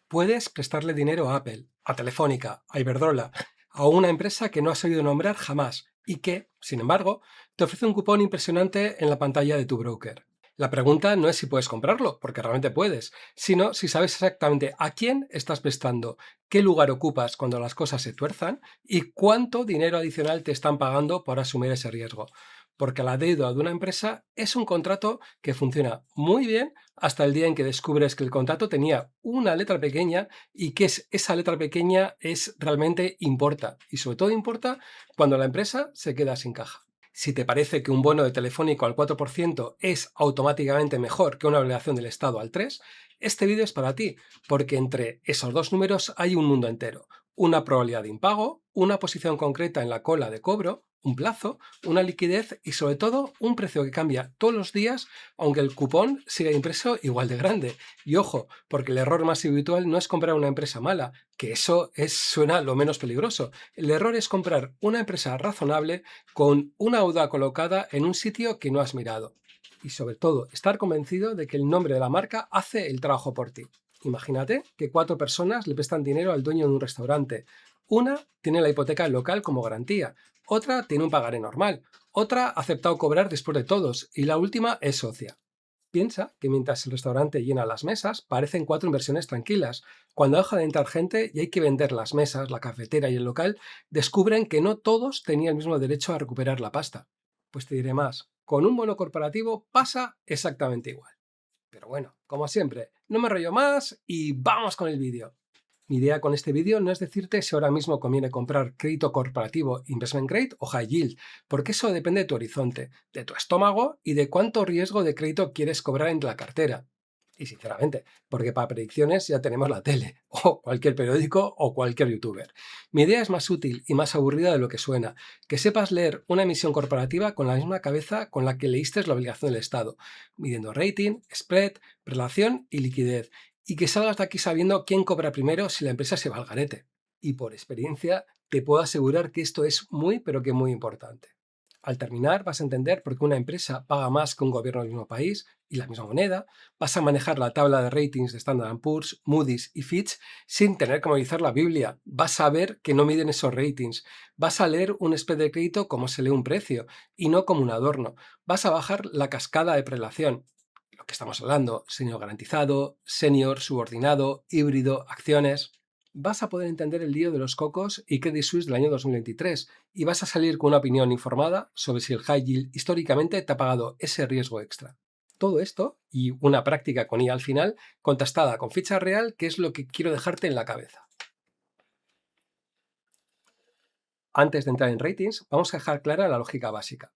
Puedes prestarle dinero a Apple, a Telefónica, a Iberdrola, a una empresa que no has oído nombrar jamás y que, sin embargo, te ofrece un cupón impresionante en la pantalla de tu broker. La pregunta no es si puedes comprarlo, porque realmente puedes, sino si sabes exactamente a quién estás prestando, qué lugar ocupas cuando las cosas se tuerzan y cuánto dinero adicional te están pagando por asumir ese riesgo. Porque la deuda de una empresa es un contrato que funciona muy bien hasta el día en que descubres que el contrato tenía una letra pequeña y que esa letra pequeña realmente importa. Y sobre todo importa cuando la empresa se queda sin caja. Si te parece que un bono de Telefónico al 4% es automáticamente mejor que una obligación del Estado al 3%, este vídeo es para ti, porque entre esos dos números hay un mundo entero. Una probabilidad de impago, una posición concreta en la cola de cobro, un plazo, una liquidez y sobre todo un precio que cambia todos los días, aunque el cupón siga impreso igual de grande. Y ojo, porque el error más habitual no es comprar una empresa mala, que suena lo menos peligroso. El error es comprar una empresa razonable con una deuda colocada en un sitio que no has mirado. Y sobre todo, estar convencido de que el nombre de la marca hace el trabajo por ti. Imagínate que 4 personas le prestan dinero al dueño de un restaurante. Una tiene la hipoteca local como garantía, otra tiene un pagaré normal, otra ha aceptado cobrar después de todos y la última es socia. Piensa que mientras el restaurante llena las mesas, parecen 4 inversiones tranquilas. Cuando deja de entrar gente y hay que vender las mesas, la cafetera y el local, descubren que no todos tenían el mismo derecho a recuperar la pasta. Pues te diré más, con un bono corporativo pasa exactamente igual. Pero bueno, como siempre, no me rollo más y vamos con el vídeo. Mi idea con este vídeo no es decirte si ahora mismo conviene comprar crédito corporativo, investment grade o high yield, porque eso depende de tu horizonte, de tu estómago y de cuánto riesgo de crédito quieres cobrar en la cartera. Y sinceramente, porque para predicciones ya tenemos la tele, o cualquier periódico o cualquier youtuber. Mi idea es más útil y más aburrida de lo que suena, que sepas leer una emisión corporativa con la misma cabeza con la que leíste la obligación del Estado, midiendo rating, spread, relación y liquidez, y que salgas de aquí sabiendo quién cobra primero si la empresa se va al garete. Y por experiencia, te puedo asegurar que esto es muy, pero que muy importante. Al terminar, vas a entender por qué una empresa paga más que un gobierno del mismo país y la misma moneda, vas a manejar la tabla de ratings de Standard Poor's, Moody's y Fitch sin tener que memorizar la Biblia. Vas a ver que no miden esos ratings. Vas a leer un spread de crédito como se lee un precio y no como un adorno. Vas a bajar la cascada de prelación, lo que estamos hablando, senior garantizado, senior, subordinado, híbrido, acciones. Vas a poder entender el lío de los cocos y Credit Suisse del año 2023 y vas a salir con una opinión informada sobre si el high yield históricamente te ha pagado ese riesgo extra. Todo esto y una práctica con IA al final, contrastada con ficha real, que es lo que quiero dejarte en la cabeza. Antes de entrar en ratings, vamos a dejar clara la lógica básica.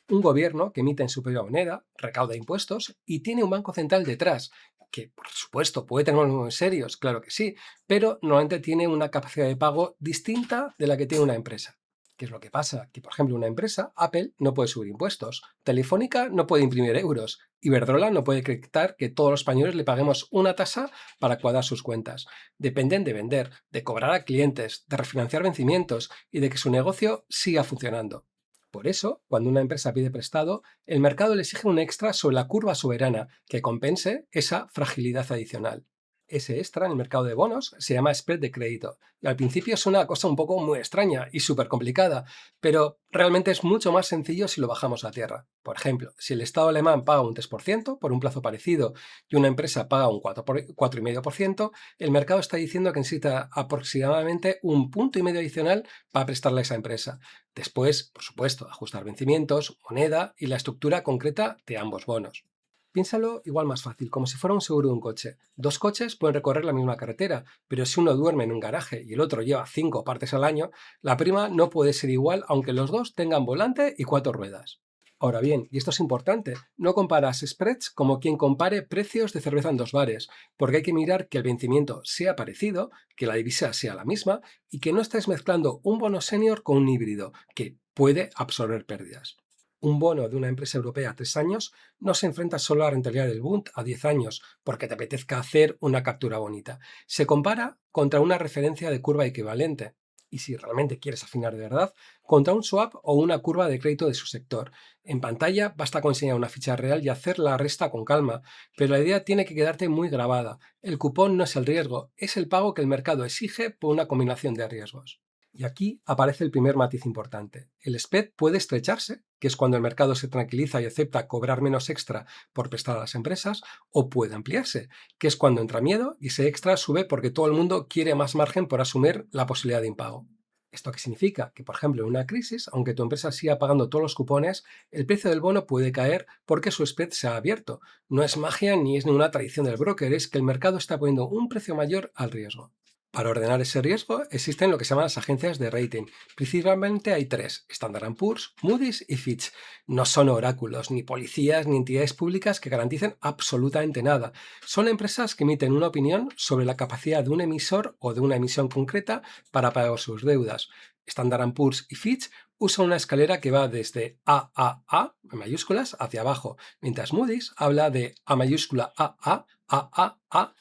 Un gobierno que emite en su propia moneda, recauda impuestos y tiene un banco central detrás, que por supuesto puede tener unos muy serios, claro que sí, pero normalmente tiene una capacidad de pago distinta de la que tiene una empresa. ¿Qué es lo que pasa? Que, por ejemplo, una empresa, Apple, no puede subir impuestos, Telefónica no puede imprimir euros, Iberdrola no puede decretar que todos los españoles le paguemos una tasa para cuadrar sus cuentas. Dependen de vender, de cobrar a clientes, de refinanciar vencimientos y de que su negocio siga funcionando. Por eso, cuando una empresa pide prestado, el mercado le exige un extra sobre la curva soberana que compense esa fragilidad adicional. Ese extra en el mercado de bonos se llama spread de crédito. Y al principio es una cosa un poco muy extraña y súper complicada, pero realmente es mucho más sencillo si lo bajamos a tierra. Por ejemplo, si el Estado alemán paga un 3% por un plazo parecido y una empresa paga un 4,5%, el mercado está diciendo que necesita aproximadamente un punto y medio adicional para prestarle a esa empresa. Después, por supuesto, ajustar vencimientos, moneda y la estructura concreta de ambos bonos. Piénsalo igual más fácil, como si fuera un seguro de un coche. Dos coches pueden recorrer la misma carretera, pero si uno duerme en un garaje y el otro lleva 5 partes al año, la prima no puede ser igual aunque los dos tengan volante y 4 ruedas. Ahora bien, y esto es importante, no comparas spreads como quien compare precios de cerveza en dos bares, porque hay que mirar que el vencimiento sea parecido, que la divisa sea la misma y que no estés mezclando un bono senior con un híbrido, que puede absorber pérdidas. Un bono de una empresa europea a 3 años no se enfrenta solo a la rentabilidad del Bund a 10 años porque te apetezca hacer una captura bonita. Se compara contra una referencia de curva equivalente. Y si realmente quieres afinar de verdad, contra un swap o una curva de crédito de su sector. En pantalla basta con enseñar una ficha real y hacer la resta con calma, pero la idea tiene que quedarte muy grabada. El cupón no es el riesgo, es el pago que el mercado exige por una combinación de riesgos. Y aquí aparece el primer matiz importante. El spread puede estrecharse, que es cuando el mercado se tranquiliza y acepta cobrar menos extra por prestar a las empresas, o puede ampliarse, que es cuando entra miedo y ese extra sube porque todo el mundo quiere más margen por asumir la posibilidad de impago. ¿Esto qué significa? Que, por ejemplo, en una crisis, aunque tu empresa siga pagando todos los cupones, el precio del bono puede caer porque su spread se ha abierto. No es magia ni es ninguna tradición del broker, es que el mercado está poniendo un precio mayor al riesgo. Para ordenar ese riesgo existen lo que se llaman las agencias de rating. Principalmente hay tres: Standard Poor's, Moody's y Fitch. No son oráculos, ni policías, ni entidades públicas que garanticen absolutamente nada. Son empresas que emiten una opinión sobre la capacidad de un emisor o de una emisión concreta para pagar sus deudas. Standard Poor's y Fitch usan una escalera que va desde AAA, en mayúsculas, hacia abajo, mientras Moody's habla de A mayúscula AA,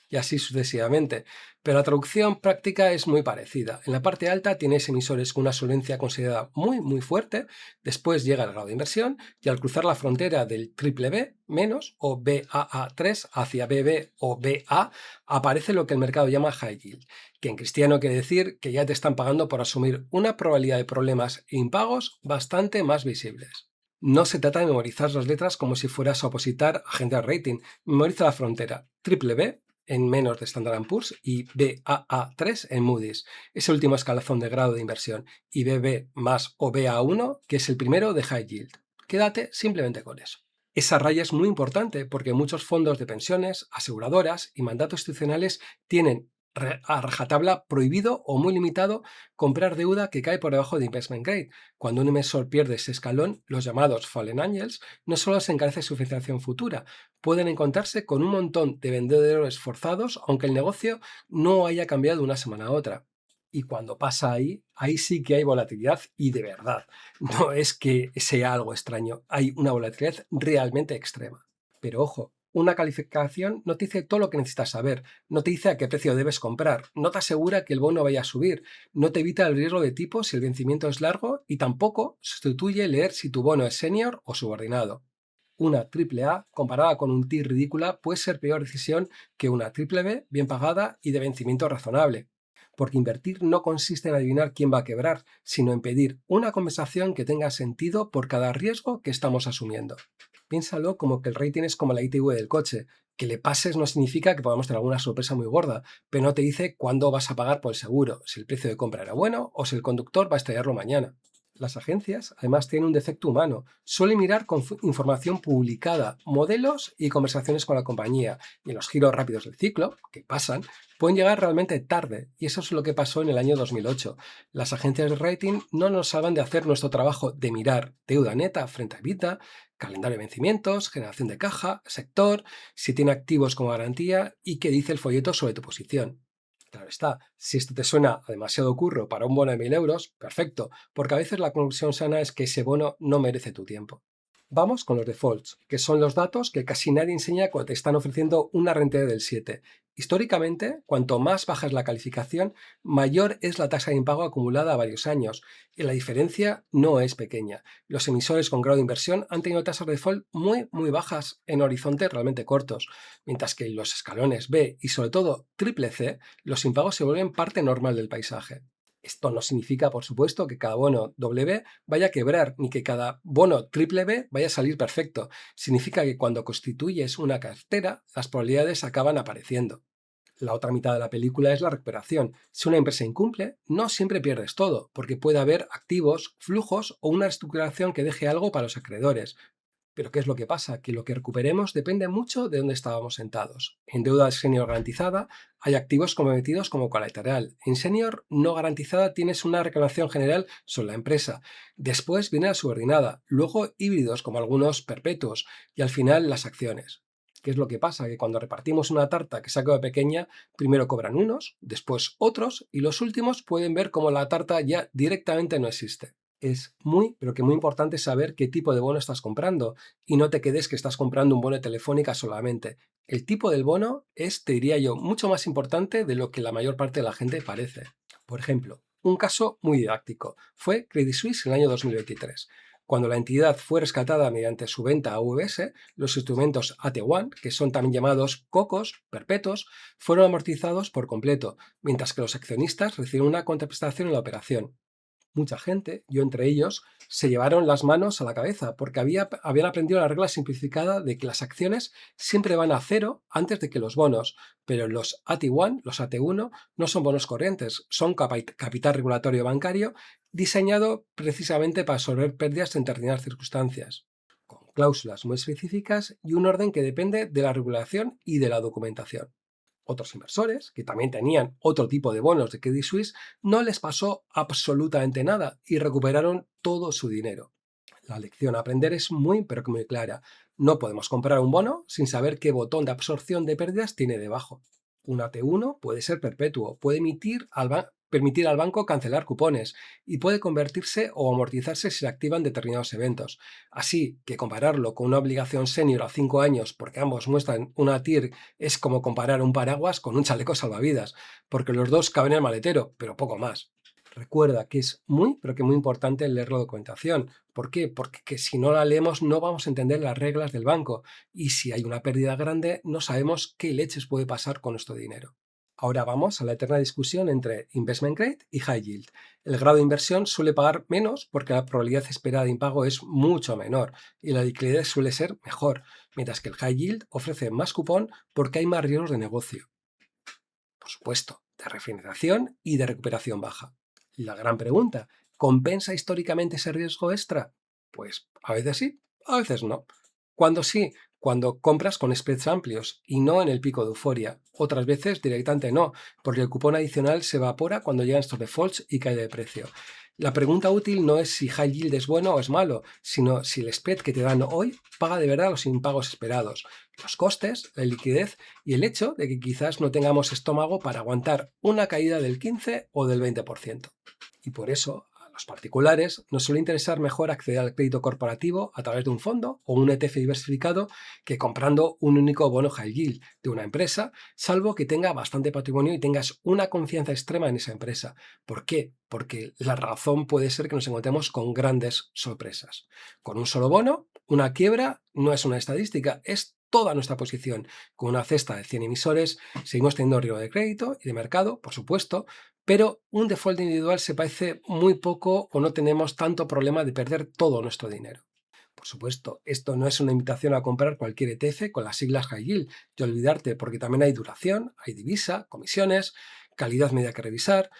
y así sucesivamente. Pero la traducción práctica es muy parecida. En la parte alta tienes emisores con una solvencia considerada muy fuerte, después llega el grado de inversión y al cruzar la frontera del triple B menos o Baa3 hacia BB o BA aparece lo que el mercado llama high yield, que en cristiano quiere decir que ya te están pagando por asumir una probabilidad de problemas e impagos bastante más visibles. No se trata de memorizar las letras como si fueras a opositar a gente de rating. Memoriza la frontera. Triple B en menos de Standard Poor's y Baa3 en Moody's, ese último escalafón de grado de inversión, y BB más o Ba1, que es el primero de High Yield. Quédate simplemente con eso. Esa raya es muy importante porque muchos fondos de pensiones, aseguradoras y mandatos institucionales tienen a rajatabla prohibido o muy limitado comprar deuda que cae por debajo de investment grade. Cuando un inversor pierde ese escalón, los llamados fallen angels, no solo se encarece su financiación futura, pueden encontrarse con un montón de vendedores forzados, aunque el negocio no haya cambiado de una semana a otra. Y cuando pasa ahí sí que hay volatilidad y de verdad. No es que sea algo extraño, hay una volatilidad realmente extrema. Pero ojo, una calificación no te dice todo lo que necesitas saber, no te dice a qué precio debes comprar, no te asegura que el bono vaya a subir, no te evita el riesgo de tipo si el vencimiento es largo y tampoco sustituye leer si tu bono es senior o subordinado. Una triple A comparada con un TIR ridícula puede ser peor decisión que una triple B bien pagada y de vencimiento razonable. Porque invertir no consiste en adivinar quién va a quebrar, sino en pedir una compensación que tenga sentido por cada riesgo que estamos asumiendo. Piénsalo como que el rating es como la ITV del coche. Que le pases no significa que podamos tener alguna sorpresa muy gorda, pero no te dice cuándo vas a pagar por el seguro, si el precio de compra era bueno o si el conductor va a estrellarlo mañana. Las agencias, además, tienen un defecto humano. Suelen mirar con información publicada, modelos y conversaciones con la compañía. Y en los giros rápidos del ciclo, que pasan, pueden llegar realmente tarde. Y eso es lo que pasó en el año 2008. Las agencias de rating no nos salvan de hacer nuestro trabajo de mirar deuda neta frente a EBITDA, calendario de vencimientos, generación de caja, sector, si tiene activos como garantía y qué dice el folleto sobre tu posición. Claro está, si esto te suena a demasiado curro para un bono de 1.000 euros, perfecto, porque a veces la conclusión sana es que ese bono no merece tu tiempo. Vamos con los defaults, que son los datos que casi nadie enseña cuando te están ofreciendo una rentabilidad del 7. Históricamente, cuanto más baja es la calificación, mayor es la tasa de impago acumulada a varios años, y la diferencia no es pequeña. Los emisores con grado de inversión han tenido tasas de default muy bajas en horizontes realmente cortos, mientras que en los escalones B y sobre todo triple C, los impagos se vuelven parte normal del paisaje. Esto no significa, por supuesto, que cada bono W vaya a quebrar, ni que cada bono triple B vaya a salir perfecto. Significa que cuando constituyes una cartera, las probabilidades acaban apareciendo. La otra mitad de la película es la recuperación. Si una empresa incumple, no siempre pierdes todo, porque puede haber activos, flujos o una reestructuración que deje algo para los acreedores. Pero ¿qué es lo que pasa? Que lo que recuperemos depende mucho de dónde estábamos sentados. En deuda senior garantizada hay activos comprometidos como colateral. En senior no garantizada tienes una reclamación general sobre la empresa. Después viene la subordinada, luego híbridos como algunos perpetuos y al final las acciones. ¿Qué es lo que pasa? Que cuando repartimos una tarta que se ha quedado pequeña, primero cobran unos, después otros y los últimos pueden ver cómo la tarta ya directamente no existe. Es pero que muy importante saber qué tipo de bono estás comprando y no te quedes que estás comprando un bono de Telefónica solamente. El tipo del bono es, te diría yo, mucho más importante de lo que la mayor parte de la gente parece. Por ejemplo, Un caso muy didáctico fue Credit Suisse en el año 2023. Cuando la entidad fue rescatada mediante su venta a UBS, los instrumentos AT1, que son también llamados COCOs perpetuos, fueron amortizados por completo, mientras que los accionistas recibieron una contraprestación en la operación. Mucha gente, yo entre ellos, se llevaron las manos a la cabeza porque habían aprendido la regla simplificada de que las acciones siempre van a cero antes de que los bonos, pero los AT1, los AT1, no son bonos corrientes, son capital regulatorio bancario diseñado precisamente para absorber pérdidas en determinadas circunstancias, con cláusulas muy específicas y un orden que depende de la regulación y de la documentación. Otros inversores, que también tenían otro tipo de bonos de Credit Suisse, no les pasó absolutamente nada y recuperaron todo su dinero. La lección a aprender es muy, pero que muy clara. No podemos comprar un bono sin saber qué botón de absorción de pérdidas tiene debajo. Un AT1 puede ser perpetuo, puede permitir al banco cancelar cupones y puede convertirse o amortizarse si se activan determinados eventos. Así que compararlo con una obligación senior a 5 años porque ambos muestran una TIR es como comparar un paraguas con un chaleco salvavidas, porque los dos caben en el maletero, pero poco más. Recuerda que es muy, pero que muy importante leer la documentación. ¿Por qué? Porque si no la leemos no vamos a entender las reglas del banco y si hay una pérdida grande no sabemos qué leches puede pasar con nuestro dinero. Ahora vamos a la eterna discusión entre investment grade y high yield. El grado de inversión suele pagar menos porque la probabilidad esperada de impago es mucho menor y la liquidez suele ser mejor, mientras que el high yield ofrece más cupón porque hay más riesgos de negocio, por supuesto, de refinanciación y de recuperación baja. La gran pregunta, ¿compensa históricamente ese riesgo extra? Pues a veces sí, a veces no. Cuando sí, cuando compras con spreads amplios y no en el pico de euforia. Otras veces directamente no, porque el cupón adicional se evapora cuando llegan estos defaults y cae de precio. La pregunta útil no es si high yield es bueno o es malo, sino si el spread que te dan hoy paga de verdad los impagos esperados, los costes, la liquidez y el hecho de que quizás no tengamos estómago para aguantar una caída del 15 o del 20%. Y por eso, a los particulares nos suele interesar mejor acceder al crédito corporativo a través de un fondo o un ETF diversificado que comprando un único bono high yield de una empresa, salvo que tenga bastante patrimonio y tengas una confianza extrema en esa empresa. ¿Por qué? Porque la razón puede ser que nos encontremos con grandes sorpresas. Con un solo bono, una quiebra no es una estadística, es toda nuestra posición. Con una cesta de 100 emisores, seguimos teniendo riesgo de crédito y de mercado, por supuesto, pero un default individual se parece muy poco o no tenemos tanto problema de perder todo nuestro dinero. Por supuesto, esto no es una invitación a comprar cualquier ETF con las siglas High Yield y olvidarte porque también hay duración, hay divisa, comisiones, calidad media que revisar.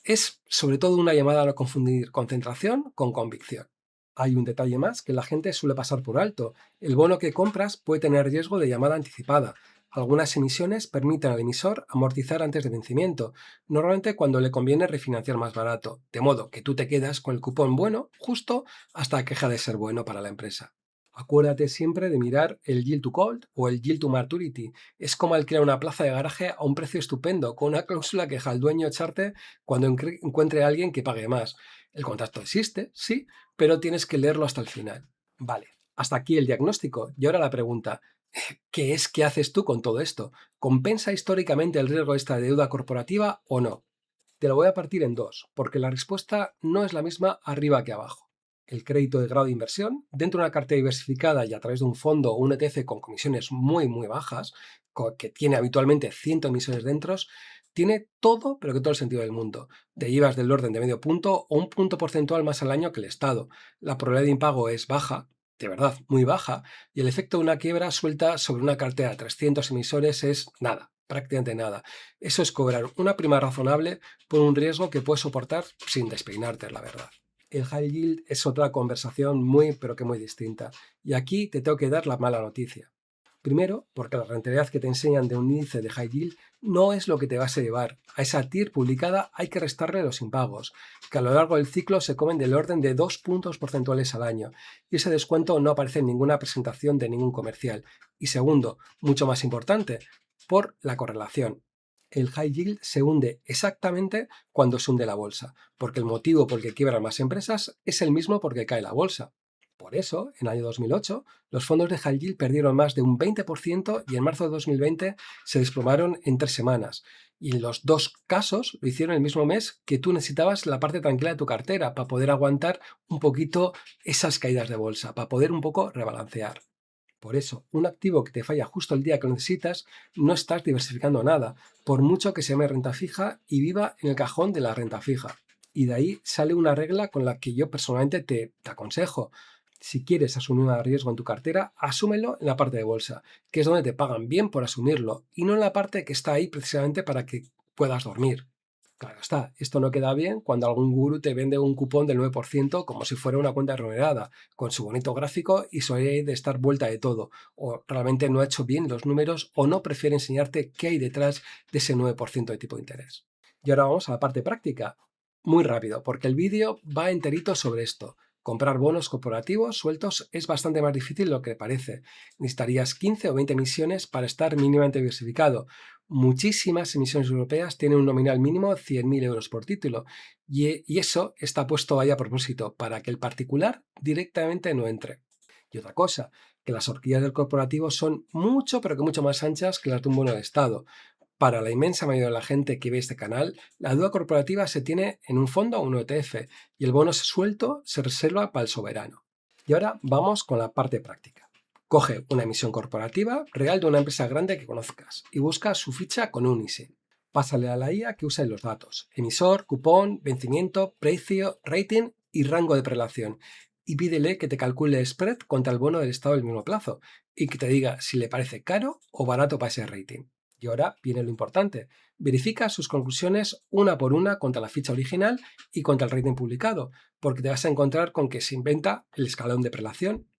Es sobre todo una llamada a no confundir concentración con convicción. Hay un detalle más que la gente suele pasar por alto. El bono que compras puede tener riesgo de llamada anticipada. Algunas emisiones permiten al emisor amortizar antes de vencimiento, normalmente cuando le conviene refinanciar más barato, de modo que tú te quedas con el cupón bueno justo hasta que deja de ser bueno para la empresa. Acuérdate siempre de mirar el yield to cold o el yield to maturity. Es como alquilar una plaza de garaje a un precio estupendo, con una cláusula que deja al dueño echarte cuando encuentre a alguien que pague más. El contrato existe, sí, pero tienes que leerlo hasta el final. Vale, hasta aquí el diagnóstico. Y ahora la pregunta, ¿qué haces tú con todo esto? ¿Compensa históricamente el riesgo de esta deuda corporativa o no? Te lo voy a partir en dos, porque la respuesta no es la misma arriba que abajo. El crédito de grado de inversión, dentro de una cartera diversificada y a través de un fondo o un ETF con comisiones muy bajas, que tiene habitualmente 100 emisiones dentro, tiene todo, pero que todo el sentido del mundo. Te llevas del orden de medio punto o un punto porcentual más al año que el Estado. La probabilidad de impago es baja, de verdad, muy baja, y el efecto de una quiebra suelta sobre una cartera de 300 emisores es nada, prácticamente nada. Eso es cobrar una prima razonable por un riesgo que puedes soportar sin despeinarte, la verdad. El high yield es otra conversación muy, pero que muy distinta. Y aquí te tengo que dar la mala noticia. Primero, porque la rentabilidad que te enseñan de un índice de high yield no es lo que te vas a llevar. A esa TIR publicada hay que restarle los impagos, que a lo largo del ciclo se comen del orden de 2 puntos porcentuales al año, y ese descuento no aparece en ninguna presentación de ningún comercial. Y segundo, mucho más importante, por la correlación. El high yield se hunde exactamente cuando se hunde la bolsa, porque el motivo por el que quiebran más empresas es el mismo por el que cae la bolsa. Por eso, en el año 2008, los fondos de high yield perdieron más de un 20% y en marzo de 2020 se desplomaron en 3 semanas. Y en los dos casos lo hicieron el mismo mes que tú necesitabas la parte tranquila de tu cartera para poder aguantar un poquito esas caídas de bolsa, para poder un poco rebalancear. Por eso, un activo que te falla justo el día que lo necesitas, no estás diversificando nada, por mucho que se llame renta fija y viva en el cajón de la renta fija. Y de ahí sale una regla con la que yo personalmente te aconsejo. Si quieres asumir un riesgo en tu cartera, asúmelo en la parte de bolsa, que es donde te pagan bien por asumirlo, y no en la parte que está ahí precisamente para que puedas dormir. Claro está, esto no queda bien cuando algún gurú te vende un cupón del 9% como si fuera una cuenta remunerada, con su bonito gráfico y su aire de estar vuelta de todo, o realmente no ha hecho bien los números o no prefiere enseñarte qué hay detrás de ese 9% de tipo de interés. Y ahora vamos a la parte práctica. Muy rápido, porque el vídeo va enterito sobre esto. Comprar bonos corporativos sueltos es bastante más difícil de lo que parece. Necesitarías 15 o 20 emisiones para estar mínimamente diversificado. Muchísimas emisiones europeas tienen un nominal mínimo de 100.000 euros por título y eso está puesto ahí a propósito, para que el particular directamente no entre. Y otra cosa, que las horquillas del corporativo son mucho, pero que mucho más anchas que las de un bono de Estado. Para la inmensa mayoría de la gente que ve este canal, la deuda corporativa se tiene en un fondo o un ETF y el bono suelto se reserva para el soberano. Y ahora vamos con la parte práctica. Coge una emisión corporativa real de una empresa grande que conozcas y busca su ficha con un ISIN. Pásale a la IA que use los datos: emisor, cupón, vencimiento, precio, rating y rango de prelación. Y pídele que te calcule spread contra el bono del Estado del mismo plazo y que te diga si le parece caro o barato para ese rating. Y ahora viene lo importante. Verifica sus conclusiones una por una contra la ficha original y contra el rating publicado, porque te vas a encontrar con que se inventa el escalón de prelación,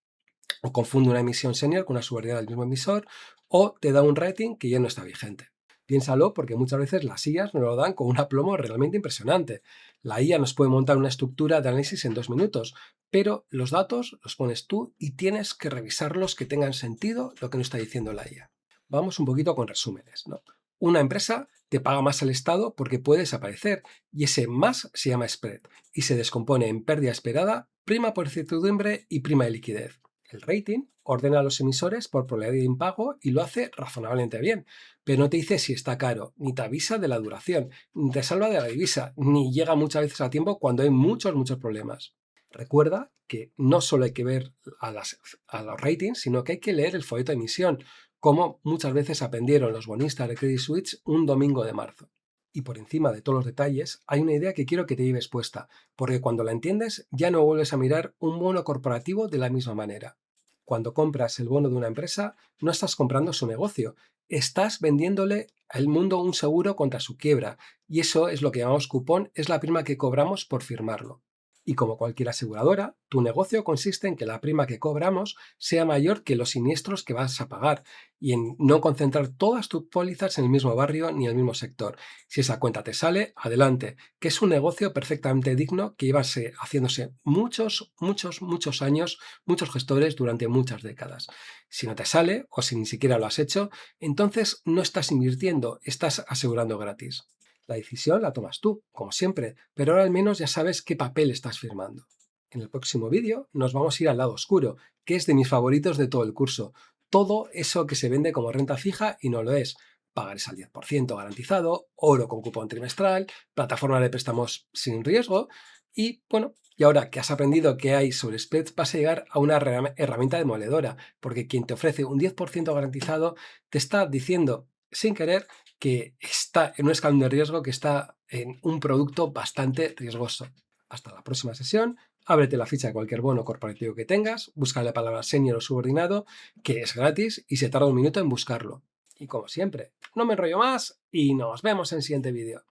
o confunde una emisión senior con una subordinada del mismo emisor, o te da un rating que ya no está vigente. Piénsalo, porque muchas veces las IAs nos lo dan con un aplomo realmente impresionante. La IA nos puede montar una estructura de análisis en 2 minutos, pero los datos los pones tú y tienes que revisarlos, que tengan sentido lo que nos está diciendo la IA. Vamos un poquito con resúmenes, ¿no? Una empresa te paga más al Estado porque puede desaparecer, y ese más se llama spread y se descompone en pérdida esperada, prima por incertidumbre y prima de liquidez. El rating ordena a los emisores por probabilidad de impago y lo hace razonablemente bien, pero no te dice si está caro, ni te avisa de la duración, ni te salva de la divisa, ni llega muchas veces a tiempo cuando hay muchos problemas. Recuerda que no solo hay que ver a los ratings, sino que hay que leer el folleto de emisión, como muchas veces aprendieron los bonistas de Credit Suisse un domingo de marzo. Y por encima de todos los detalles, hay una idea que quiero que te lleves puesta, porque cuando la entiendes ya no vuelves a mirar un bono corporativo de la misma manera. Cuando compras el bono de una empresa, no estás comprando su negocio, estás vendiéndole al mundo un seguro contra su quiebra, y eso es lo que llamamos cupón, es la prima que cobramos por firmarlo. Y como cualquier aseguradora, tu negocio consiste en que la prima que cobramos sea mayor que los siniestros que vas a pagar, y en no concentrar todas tus pólizas en el mismo barrio ni en el mismo sector. Si esa cuenta te sale, adelante, que es un negocio perfectamente digno que lleva haciéndose muchos años, muchos gestores durante muchas décadas. Si no te sale, o si ni siquiera lo has hecho, entonces no estás invirtiendo, estás asegurando gratis. La decisión la tomas tú, como siempre, pero ahora al menos ya sabes qué papel estás firmando. En el próximo vídeo nos vamos a ir al lado oscuro, que es de mis favoritos de todo el curso. Todo eso que se vende como renta fija y no lo es. Pagares al 10% garantizado, oro con cupón trimestral, plataforma de préstamos sin riesgo y, bueno, y ahora que has aprendido qué hay sobre spreads, vas a llegar a una herramienta demoledora, porque quien te ofrece un 10% garantizado te está diciendo, sin querer, que está en un escalón de riesgo, que está en un producto bastante riesgoso. Hasta la próxima sesión. Ábrete la ficha de cualquier bono corporativo que tengas, busca la palabra senior o subordinado, que es gratis y se tarda un minuto en buscarlo. Y como siempre, no me enrollo más y nos vemos en el siguiente vídeo.